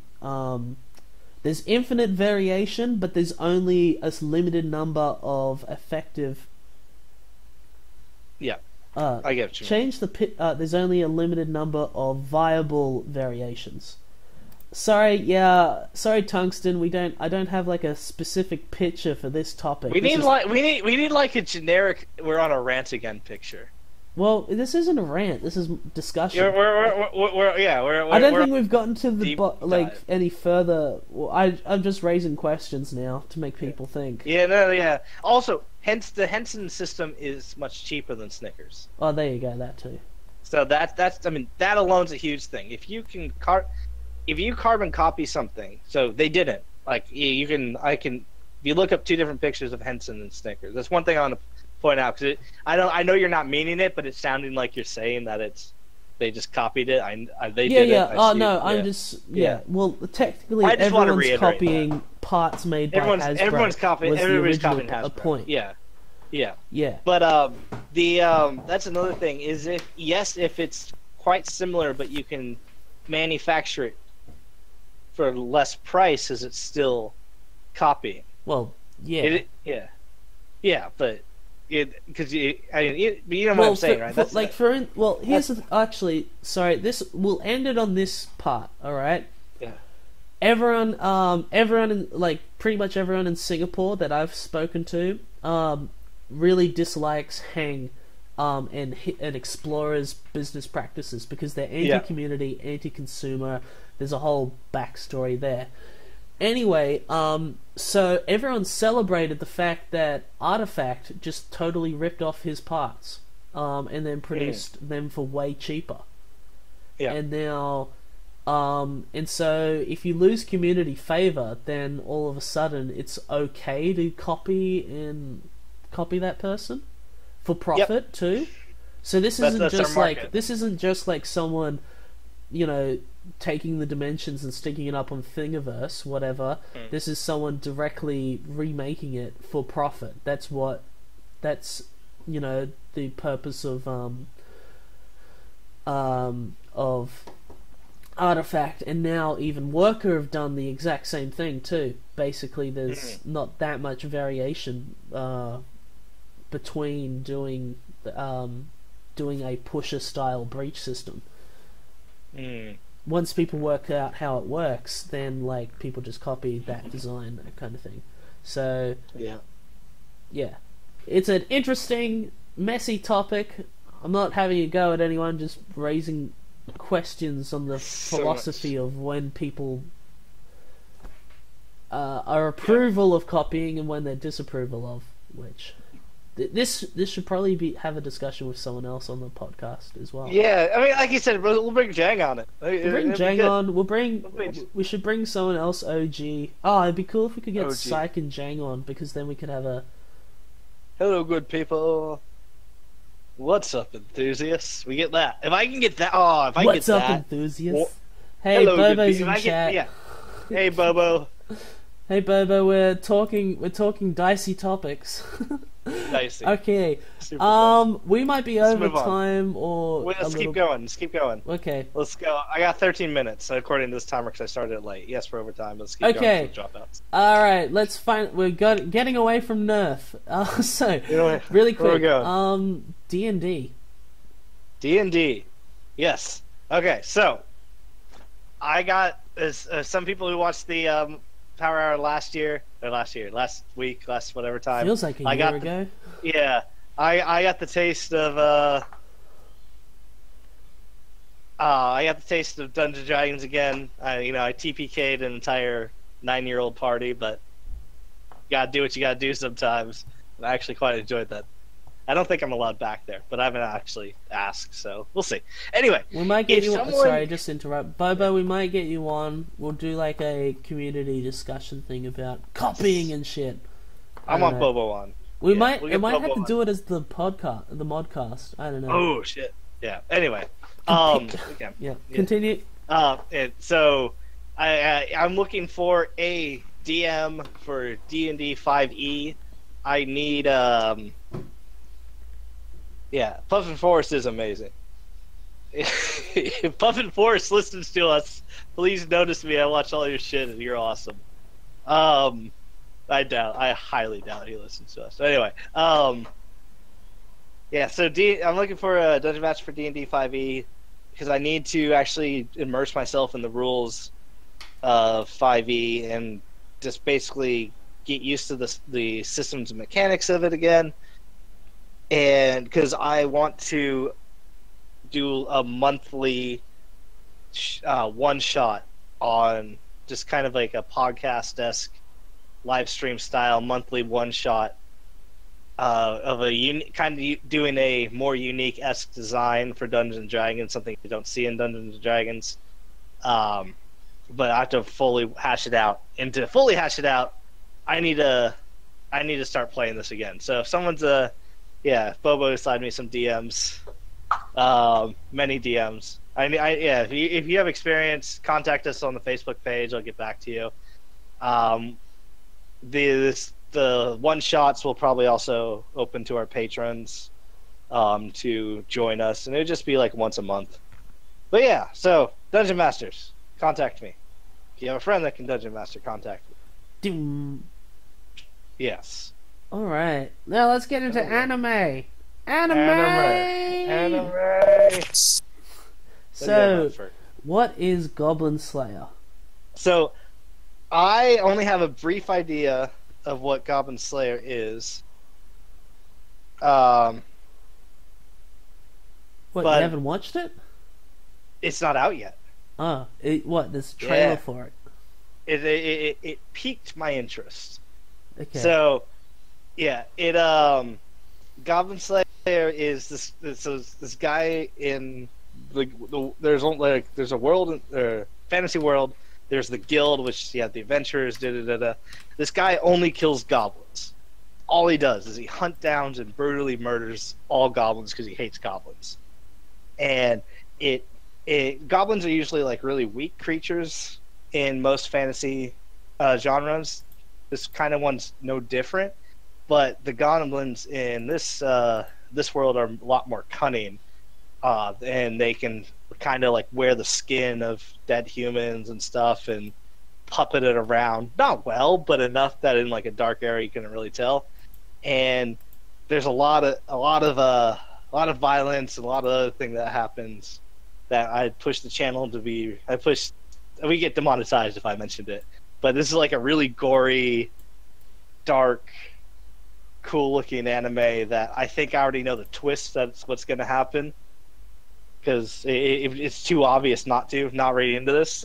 S2: There's infinite variation, but there's only a limited number of effective.
S1: Yeah, I get what you
S2: mean. There's only a limited number of viable variations. Sorry, Tungsten. I don't have like a specific picture for this topic.
S1: We need like a generic. We're on a rant again picture.
S2: Well, this isn't a rant. This is discussion.
S1: I
S2: don't think we've gotten to any further. Well, I'm just raising questions now to make people think.
S1: Yeah. Also, the Henson system is much cheaper than Snickers.
S2: Oh, there you go. That too.
S1: So that's I mean, that alone's a huge thing. If you carbon copy something, so they didn't. Like if you look up two different pictures of Henson and Snickers. That's one thing I want to point out, because I know you're not meaning it, but it's sounding like you're saying that they just copied it. They did it.
S2: I'm just Well, technically, everyone's copying parts made by Hasbro.
S1: Everybody's copying Hasbro.
S2: A point.
S1: Yeah. But that's another thing. Is if it's quite similar, but you can manufacture it for less price, is it still copying?
S2: Well, yeah.
S1: Yeah, but because you know what I'm saying, right?
S2: Here's actually, sorry, we'll end it on this part. All right.
S1: Yeah.
S2: Everyone in, like, pretty much everyone in Singapore that I've spoken to, really dislikes Hang, and Explorer's business practices because they're anti-community, anti-consumer. There's a whole backstory there. Anyway, so everyone celebrated the fact that Artifact just totally ripped off his parts, and then produced them for way cheaper. Yeah. And now, and so if you lose community favor, then all of a sudden it's okay to copy that person for profit too. So this isn't just like someone, you know, taking the dimensions and sticking it up on Thingiverse, whatever. This is someone directly remaking it for profit. That's you know, the purpose of Artifact, and now even Worker have done the exact same thing too. Basically, there's not that much variation between doing a pusher style breach system. Once people work out how it works, then like people just copy that design, that kind of thing. So yeah, it's an interesting, messy topic. I'm not having a go at anyone, just raising questions on the philosophy of when people are approval of copying and when they're disapproval of which. This should probably have a discussion with someone else on the podcast as well.
S1: Yeah, I mean, like you said, we'll bring Jang on it.
S2: We'll bring Jang on. We should bring someone else. OG. Oh, it'd be cool if we could get Psych and Jang on, because then we could have a.
S1: Hello, good people. What's up, enthusiasts? We get that. If I can get that, oh, if I
S2: What's
S1: get
S2: up,
S1: that.
S2: Hey, hello, Bobo's in chat.
S1: Hey, Bobo.
S2: Hey, Bobo. We're talking dicey topics.
S1: Dicey.
S2: Okay. We might be over time, or
S1: let's keep going. Let's keep going.
S2: Okay.
S1: Let's go. I got 13 minutes according to this timer because I started late. Yes, we're over time. Let's keep going. Dropouts.
S2: All right. Let's find. We're getting away from Nerf. So really quick. D&D.
S1: D&D. Yes. Okay. So I got some people who watched the Power Hour last week, last whatever time.
S2: Feels like a year ago.
S1: Yeah, I got the taste of Dungeons and Dragons again. I TPK'd an entire 9-year-old party, but you gotta do what you gotta do sometimes. I actually quite enjoyed that. I don't think I'm allowed back there, but I haven't actually asked, so we'll see. Anyway,
S2: we might get you. Sorry, just interrupt, Bobo. We might get you on. We'll do like a community discussion thing about copying and shit.
S1: I want Bobo on.
S2: We might have to do it as the modcast. I don't know.
S1: Oh shit! Yeah. Anyway,
S2: yeah. Continue.
S1: So I'm looking for a DM for D&D 5e. I need Yeah, Puffin Forest is amazing. If Puffin Forest listens to us, please notice me. I watch all your shit and you're awesome. I highly doubt he listens to us. So anyway, yeah, so I'm looking for a dungeon master for D&D 5e because I need to actually immerse myself in the rules of 5e and just basically get used to the systems and mechanics of it again. And because I want to do a monthly one shot on just kind of like a podcast-esque live stream style monthly one shot of doing a more unique-esque design for Dungeons and Dragons, something you don't see in Dungeons and Dragons. But I have to fully hash it out. And to fully hash it out, I need to start playing this again. So if someone's Bobo slide me some DMs, many DMs. If you have experience, contact us on the Facebook page. I'll get back to you. The one shots will probably also open to our patrons to join us, and it'll just be like once a month. But yeah, so Dungeon Masters, contact me. If you have a friend that can Dungeon Master, contact me.
S2: Doom.
S1: Yes.
S2: All right, now let's get into anime. Anime. So, what is Goblin Slayer?
S1: So, I only have a brief idea of what Goblin Slayer is.
S2: What, you haven't watched it?
S1: It's not out yet.
S2: Oh, what? There's a trailer for it.
S1: It piqued my interest.
S2: Okay.
S1: So, yeah, Goblin Slayer is this guy in there's a world, fantasy world. There's the guild, which the adventurers. This guy only kills goblins. All he does is he hunt down and brutally murders all goblins because he hates goblins. And goblins are usually like really weak creatures in most fantasy genres. This kind of one's no different, but the goblins in this world are a lot more cunning, and they can kind of like wear the skin of dead humans and stuff and puppet it around. Not well, but enough that in like a dark area you couldn't really tell. And there's a lot of violence and a lot of other thing that happens that I push the channel to be. We get demonetized if I mentioned it, but this is like a really gory, dark, cool-looking anime that I think I already know the twist. That's what's going to happen because it's too obvious not read into this.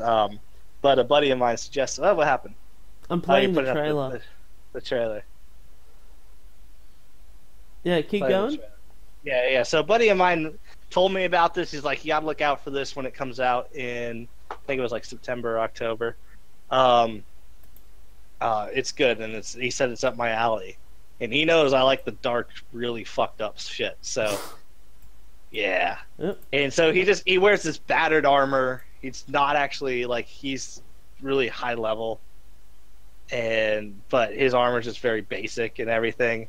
S1: But a buddy of mine suggests, "Oh, what happened?"
S2: I'm playing the trailer.
S1: The trailer.
S2: Yeah, keep going.
S1: Yeah. So a buddy of mine told me about this. He's like, you gotta look out for this when it comes out in, I think it was like September, October. It's good, and he said it's up my alley. And he knows I like the dark, really fucked up shit. So, yeah. Yep. And so he wears this battered armor. It's not actually like he's really high level, but his armor is just very basic and everything.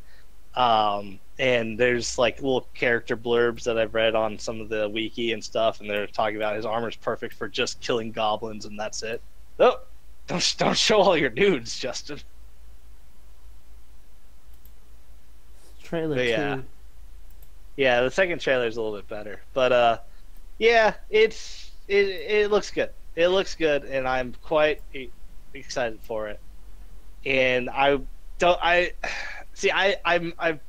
S1: And there's like little character blurbs that I've read on some of the wiki and stuff, and they're talking about his armor's perfect for just killing goblins, and that's it. Oh, don't show all your nudes, Justin.
S2: Trailer two.
S1: Yeah, the second trailer is a little bit better, but yeah, it looks good. It looks good, and I'm quite excited for it. And I'm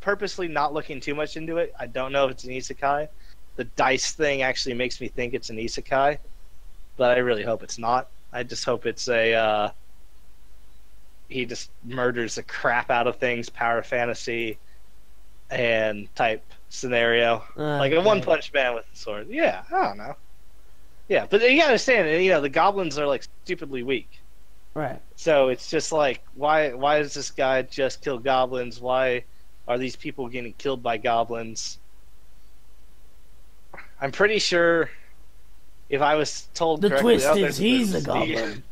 S1: purposely not looking too much into it. I don't know if it's an isekai. The dice thing actually makes me think it's an isekai, but I really hope it's not. I just hope it's he just murders the crap out of things, power fantasy, and type scenario, like a One Punch Man with a sword. Yeah, I don't know. Yeah, but you gotta understand, the goblins are like stupidly weak.
S2: Right.
S1: So it's just like, why does this guy just kill goblins? Why are these people getting killed by goblins? I'm pretty sure if I was told
S2: the
S1: correctly,
S2: twist is he's a goblin.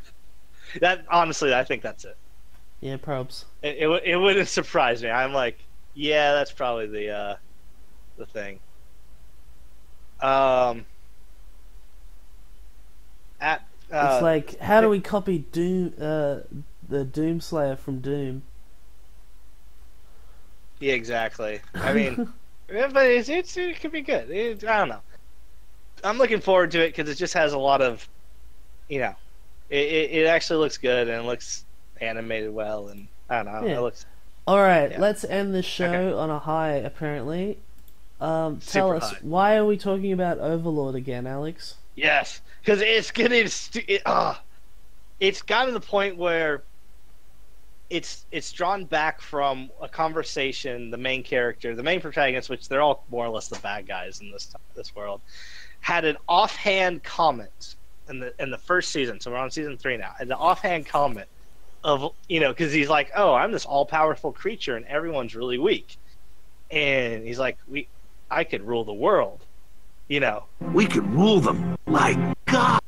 S1: That honestly, I think that's it.
S2: Yeah, probes.
S1: It wouldn't surprise me. I'm like, yeah, that's probably the thing.
S2: It's like, how do we copy Doom, the Doomslayer from Doom?
S1: Yeah, exactly. I mean, but it could be good. I don't know. I'm looking forward to it because it just has a lot of, it actually looks good and it looks animated well, and I don't know.
S2: Yeah.
S1: It looks.
S2: All right, let's end the show on a high. Apparently, tell us, why are we talking about Overlord again, Alex? Yes,
S1: because it's gotten to the point where it's drawn back from a conversation. The main character, the main protagonist, which they're all more or less the bad guys in this world, had an offhand comment in the first season. So we're on season 3 now. And the offhand comment of because he's like, oh, I'm this all powerful creature and everyone's really weak, and he's like, I could rule the world.
S3: We could rule them like God.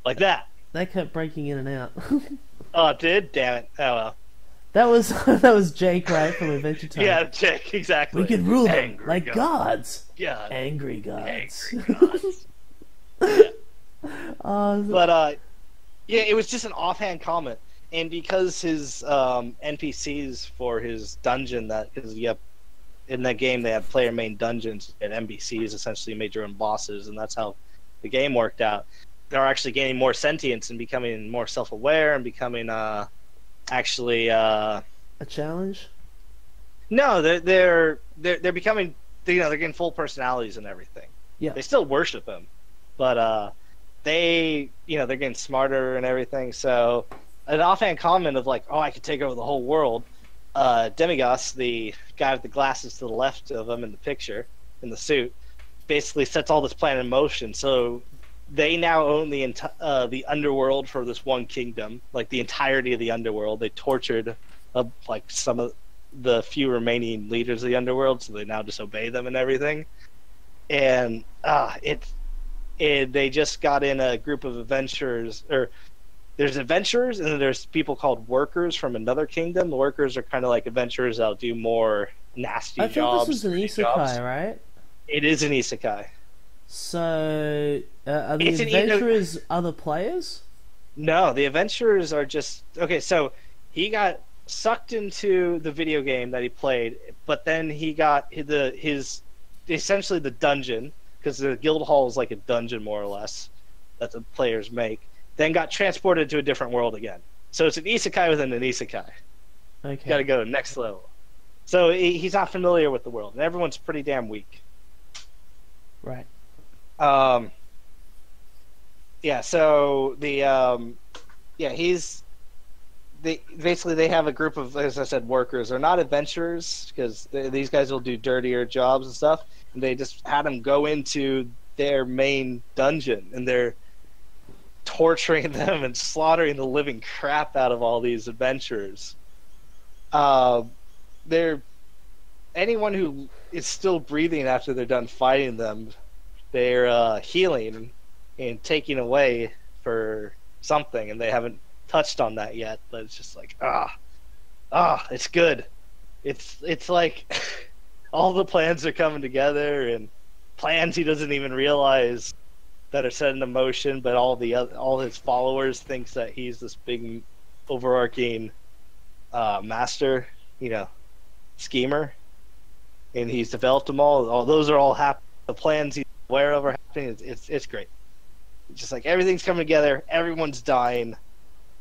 S1: Like that.
S2: That kept breaking in and out.
S1: Oh, it did? Damn it. Oh, well.
S2: That was Jake, right, from Adventure Time.
S1: Yeah, Jake, exactly.
S2: We could rule them like gods.
S1: Yeah.
S2: Angry gods.
S1: Angry gods. Yeah. But, yeah, it was just an offhand comment. and because his NPCs for his dungeon because in that game they have player main dungeons and NPCs essentially made your own bosses, and that's how the game worked out. They're actually gaining more sentience and becoming more self-aware and becoming actually a
S2: challenge.
S1: No, they're becoming, they're getting full personalities and everything.
S2: Yeah, they
S1: still worship him, but they're getting smarter and everything. So an offhand comment of like, oh, I could take over the whole world. Demigos, the guy with the glasses to the left of him in the picture, in the suit, basically sets all this plan in motion. So they now own the underworld for this one kingdom, like the entirety of the underworld. They tortured like some of the few remaining leaders of the underworld, so they now just obey them and everything. And they just got in a group of adventurers, or there's adventurers and then there's people called workers from another kingdom. The workers are kind of like adventurers that'll do more nasty jobs.
S2: I thought this was an isekai, right?
S1: It is an isekai.
S2: So, are the adventurers other players?
S1: No, the adventurers are just... Okay, so he got sucked into the video game that he played, but then he got his essentially the dungeon, because the guild hall is like a dungeon more or less that the players make, then got transported to a different world again. So it's an isekai within an isekai.
S2: Okay.
S1: Got to go to next level. So he's not familiar with the world, and everyone's pretty damn weak.
S2: Right.
S1: Yeah, so basically they have a group of, as I said, workers. They're not adventurers, because these guys will do dirtier jobs and stuff, and they just had them go into their main dungeon, and they're torturing them and slaughtering the living crap out of all these adventurers. Anyone who is still breathing after they're done fighting them, they're healing and taking away for something, and they haven't touched on that yet. But it's just like it's good. It's like all the plans are coming together, and plans he doesn't even realize that are set into motion, but all his followers thinks that he's this big overarching master, schemer, and he's developed them all. Those are all the plans he's aware of are happening. It's great. It's just like everything's coming together, everyone's dying,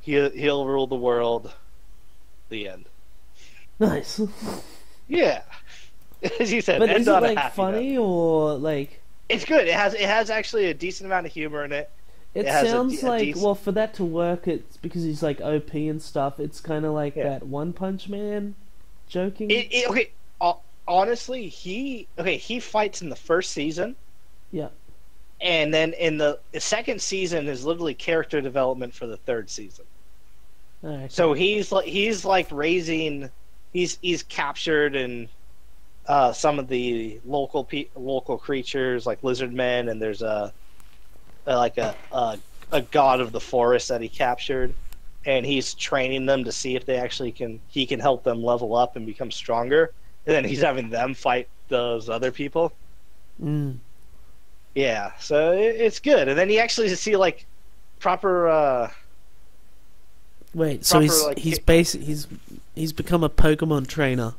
S1: he'll rule the world. The end.
S2: Nice.
S1: Yeah. As you said,
S2: but is it
S1: like
S2: funny or like?
S1: It's good. It has actually a decent amount of humor in it.
S2: It sounds like, well, for that to work, it's because he's like OP and stuff. It's kind of like that One Punch Man joking.
S1: Okay, honestly, he fights in the first season.
S2: Yeah.
S1: And then in the second season is literally character development for the third season.
S2: Okay.
S1: So he's raising. He's captured and. Some of the local creatures like lizard men, and there's a god of the forest that he captured, and he's training them to see if he can help them level up and become stronger, and then he's having them fight those other people. Yeah, so it's good, and then you actually see like proper.
S2: Wait, so he's become a Pokemon trainer.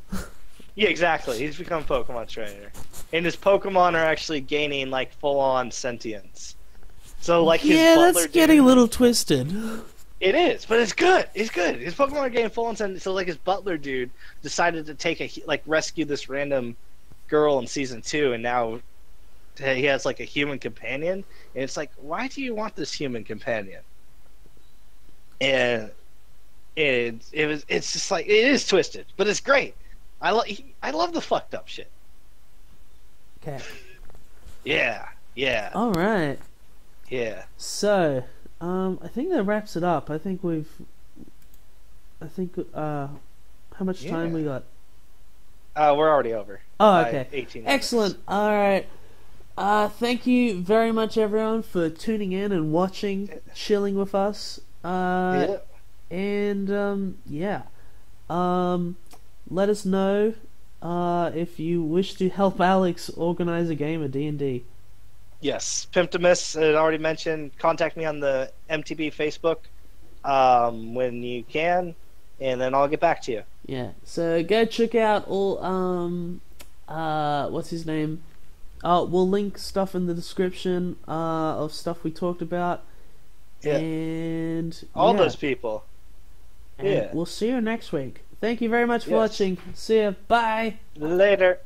S1: Yeah, exactly. He's become a Pokemon trainer, and his Pokemon are actually gaining like full-on sentience. So like his butler
S2: that's getting a little twisted.
S1: It is, but it's good. It's good. His Pokemon are getting full-on sentience. So like his butler dude decided to rescue this random girl in season 2, and now he has like a human companion, and it's like, why do you want this human companion? And it's just like, it is twisted, but it's great. I love the fucked up shit.
S2: Okay.
S1: Yeah.
S2: All right.
S1: Yeah.
S2: So, I think that wraps it up. How much time we got?
S1: We're already over.
S2: Oh, okay.
S1: 18 minutes.
S2: Excellent. All right. Thank you very much, everyone, for tuning in and watching, chilling with us. And let us know if you wish to help Alex organize a game of D&D.
S1: Yes, Pimptimus had already mentioned. Contact me on the MTB Facebook. when you can, and then I'll get back to you.
S2: Yeah. So go check out all what's his name? We'll link stuff in the description of stuff we talked about.
S1: Yeah.
S2: And
S1: all those people.
S2: And
S1: yeah.
S2: We'll see you next week. Thank you very much for watching. See ya. Bye.
S1: Later.